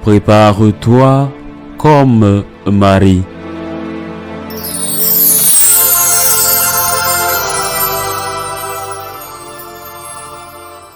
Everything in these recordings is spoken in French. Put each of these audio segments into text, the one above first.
Prépare-toi comme Marie.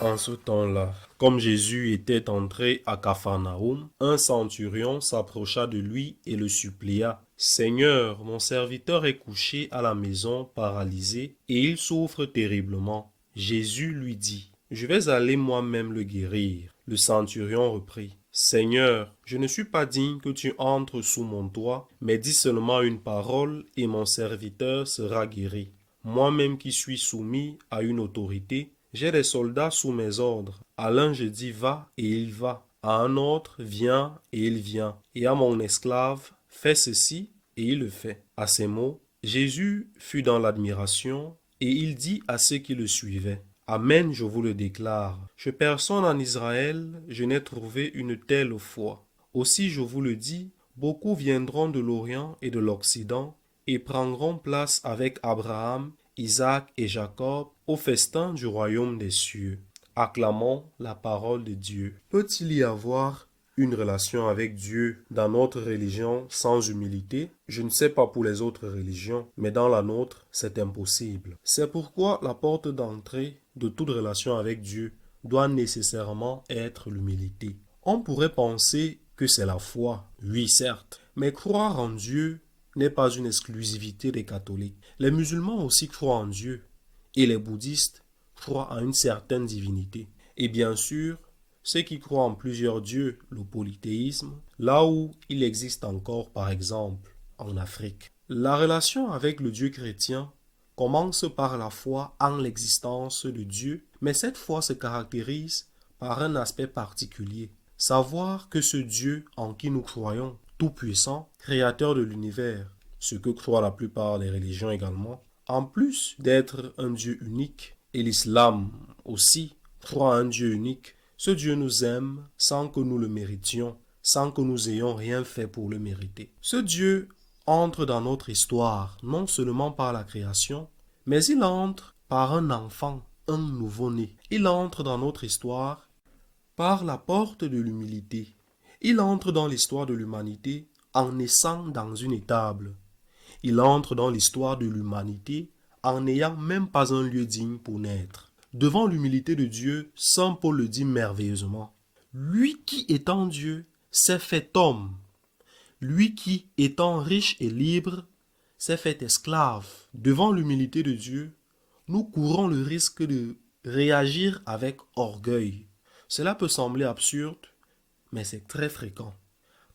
En ce temps-là, comme Jésus était entré à Capharnaüm, un centurion s'approcha de lui et le supplia. Seigneur, mon serviteur est couché à la maison, paralysé, et il souffre terriblement. Jésus lui dit, je vais aller moi-même le guérir. Le centurion reprit, Seigneur, je ne suis pas digne que tu entres sous mon toit, mais dis seulement une parole et mon serviteur sera guéri. Moi-même qui suis soumis à une autorité, j'ai des soldats sous mes ordres. À l'un je dis va et il va. À un autre viens et il vient. Et à mon esclave fais ceci et il le fait. À ces mots, Jésus fut dans l'admiration et il dit à ceux qui le suivaient, Amen, je vous le déclare. Chez personne en Israël, je n'ai trouvé une telle foi. Aussi je vous le dis, beaucoup viendront de l'Orient et de l'Occident et prendront place avec Abraham, Isaac et Jacob au festin du royaume des cieux. Acclamons la parole de Dieu. Peut-il y avoir une relation avec Dieu dans notre religion sans humilité? Je ne sais pas pour les autres religions, mais dans la nôtre, c'est impossible. C'est pourquoi la porte d'entrée de toute relation avec Dieu doit nécessairement être l'humilité. On pourrait penser que c'est la foi, oui certes, mais croire en Dieu n'est pas une exclusivité des catholiques. Les musulmans aussi croient en Dieu et les bouddhistes croient à une certaine divinité. Et bien sûr, ceux qui croient en plusieurs dieux, le polythéisme, là où il existe encore par exemple en Afrique. La relation avec le Dieu chrétien commence par la foi en l'existence de Dieu, mais cette foi se caractérise par un aspect particulier. Savoir que ce Dieu en qui nous croyons, tout-puissant, créateur de l'univers, ce que croient la plupart des religions également, en plus d'être un Dieu unique, et l'islam aussi croit à un Dieu unique, ce Dieu nous aime sans que nous le méritions, sans que nous ayons rien fait pour le mériter. Ce Dieu entre dans notre histoire non seulement par la création, mais il entre par un enfant, un nouveau-né. Il entre dans notre histoire par la porte de l'humilité. Il entre dans l'histoire de l'humanité en naissant dans une étable. Il entre dans l'histoire de l'humanité en n'ayant même pas un lieu digne pour naître. Devant l'humilité de Dieu, saint Paul le dit merveilleusement. Lui qui étant Dieu s'est fait homme. Lui qui étant riche et libre s'est fait esclave. Devant l'humilité de Dieu, nous courons le risque de réagir avec orgueil. Cela peut sembler absurde, mais c'est très fréquent.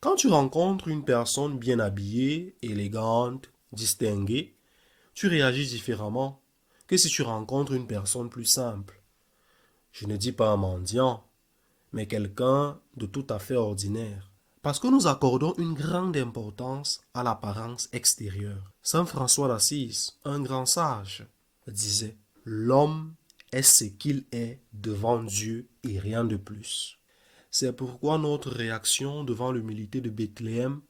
Quand tu rencontres une personne bien habillée, élégante, distinguée, tu réagis différemment que si tu rencontres une personne plus simple. Je ne dis pas un mendiant, mais quelqu'un de tout à fait ordinaire. Parce que nous accordons une grande importance à l'apparence extérieure. Saint François d'Assise, un grand sage, disait « L'homme est ce qu'il est devant Dieu et rien de plus ». C'est pourquoi notre réaction devant l'humilité de Bethléem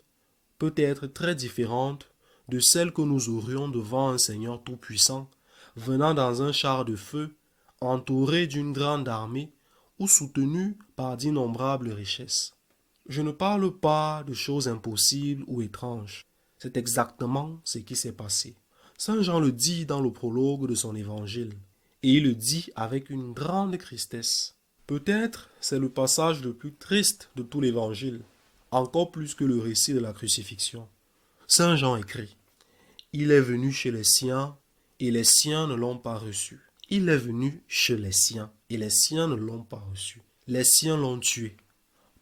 peut être très différente de celle que nous aurions devant un Seigneur tout-puissant, venant dans un char de feu, entouré d'une grande armée ou soutenu par d'innombrables richesses. Je ne parle pas de choses impossibles ou étranges. C'est exactement ce qui s'est passé. Saint Jean le dit dans le prologue de son évangile, et il le dit avec une grande tristesse. Peut-être c'est le passage le plus triste de tout l'évangile, encore plus que le récit de la crucifixion. Saint Jean écrit, « Il est venu chez les siens, et les siens ne l'ont pas reçu. Il est venu chez les siens, et les siens ne l'ont pas reçu. Les siens l'ont tué.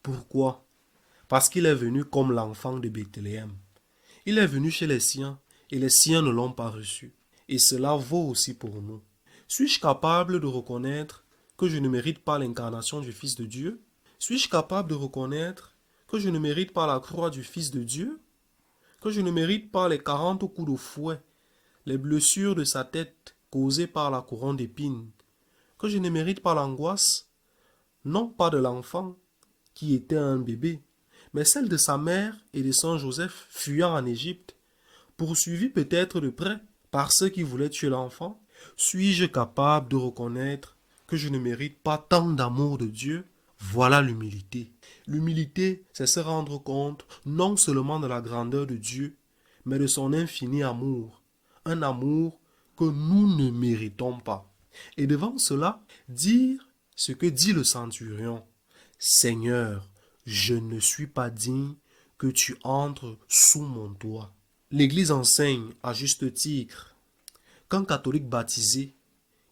Pourquoi? Parce qu'il est venu comme l'enfant de Bethléem. Il est venu chez les siens, et les siens ne l'ont pas reçu. Et cela vaut aussi pour nous. Suis-je capable de reconnaître que je ne mérite pas l'incarnation du Fils de Dieu? Suis-je capable de reconnaître que je ne mérite pas la croix du Fils de Dieu? Que je ne mérite pas les 40 coups de fouet, les blessures de sa tête causées par la couronne d'épines? Que je ne mérite pas l'angoisse, non pas de l'enfant qui était un bébé, mais celle de sa mère et de Saint Joseph fuyant en Égypte, poursuivis peut-être de près par ceux qui voulaient tuer l'enfant? Suis-je capable de reconnaître que je ne mérite pas tant d'amour de Dieu Voilà l'humilité. L'humilité, c'est se rendre compte non seulement de la grandeur de Dieu, mais de son infini amour. Un amour que nous ne méritons pas. Et devant cela, dire ce que dit le centurion. Seigneur, je ne suis pas digne que tu entres sous mon toit. L'Église enseigne à juste titre qu'un catholique baptisé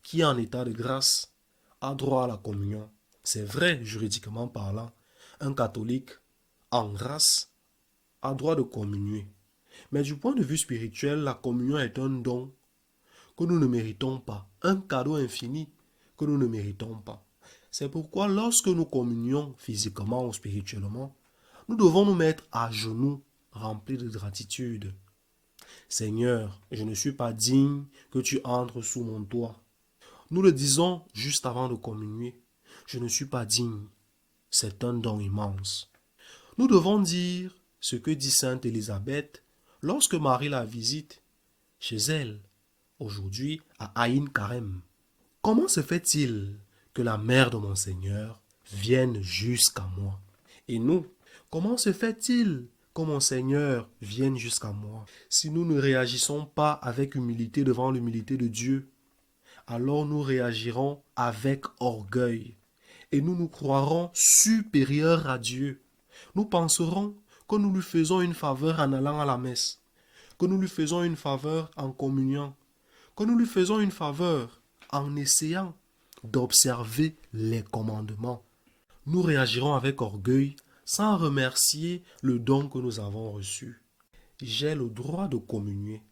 qui est en état de grâce a droit à la communion. C'est vrai, juridiquement parlant, un catholique en grâce a droit de communier. Mais du point de vue spirituel, la communion est un don que nous ne méritons pas, un cadeau infini que nous ne méritons pas. C'est pourquoi lorsque nous communions physiquement ou spirituellement, nous devons nous mettre à genoux, remplis de gratitude. Seigneur, je ne suis pas digne que tu entres sous mon toit. Nous le disons juste avant de communier. Je ne suis pas digne. C'est un don immense. Nous devons dire ce que dit sainte Élisabeth lorsque Marie la visite chez elle, aujourd'hui à Aïn Karem. Comment se fait-il que la mère de mon Seigneur vienne jusqu'à moi? Et nous, comment se fait-il que mon Seigneur vienne jusqu'à moi? Si nous ne réagissons pas avec humilité devant l'humilité de Dieu, alors nous réagirons avec orgueil et nous nous croirons supérieurs à Dieu. Nous penserons que nous lui faisons une faveur en allant à la messe, que nous lui faisons une faveur en communiant, que nous lui faisons une faveur en essayant d'observer les commandements. Nous réagirons avec orgueil sans remercier le don que nous avons reçu. J'ai le droit de communier,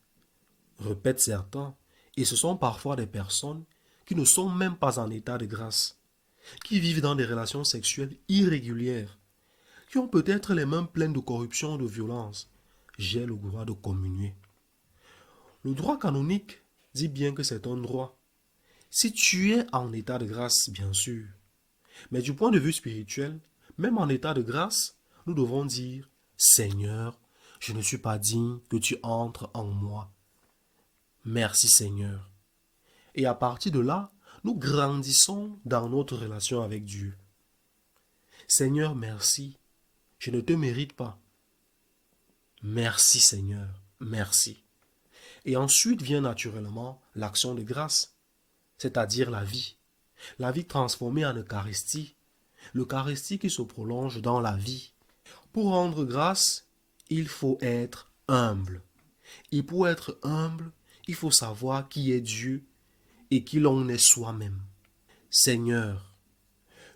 répètent certains, et ce sont parfois des personnes qui ne sont même pas en état de grâce, qui vivent dans des relations sexuelles irrégulières, qui ont peut-être les mains pleines de corruption et de violence. J'ai le droit de communier. Le droit canonique dit bien que c'est un droit. Si tu es en état de grâce, bien sûr. Mais du point de vue spirituel, même en état de grâce, nous devons dire « Seigneur, je ne suis pas digne que tu entres en moi. Merci Seigneur. » Et à partir de là, nous grandissons dans notre relation avec Dieu. Seigneur, merci. Je ne te mérite pas. Merci Seigneur, merci. Et ensuite vient naturellement l'action de grâce, c'est-à-dire la vie. La vie transformée en Eucharistie. L'Eucharistie qui se prolonge dans la vie. Pour rendre grâce, il faut être humble. Et pour être humble, il faut savoir qui est Dieu et qui l'on est soi-même. Seigneur,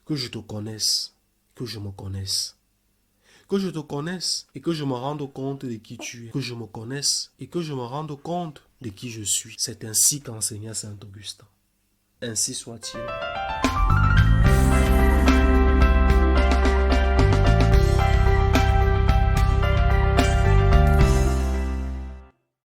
que je te connaisse, que je me connaisse. Que je te connaisse et que je me rende compte de qui tu es. Que je me connaisse et que je me rende compte de qui je suis. C'est ainsi qu'enseignait saint Augustin. Ainsi soit-il.